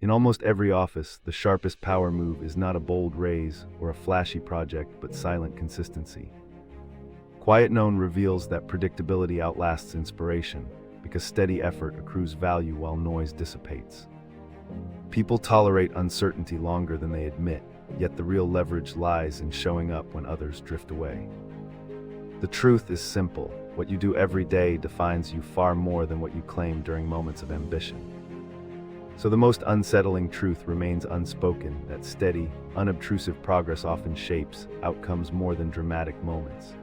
In almost every office, the sharpest power move is not a bold raise or a flashy project, but silent consistency. Quiet known reveals that predictability outlasts inspiration, because steady effort accrues value while noise dissipates. People tolerate uncertainty longer than they admit, yet the real leverage lies in showing up when others drift away. The truth is simple: what you do every day defines you far more than what you claim during moments of ambition. So the most unsettling truth remains unspoken, that steady, unobtrusive progress often shapes outcomes more than dramatic moments.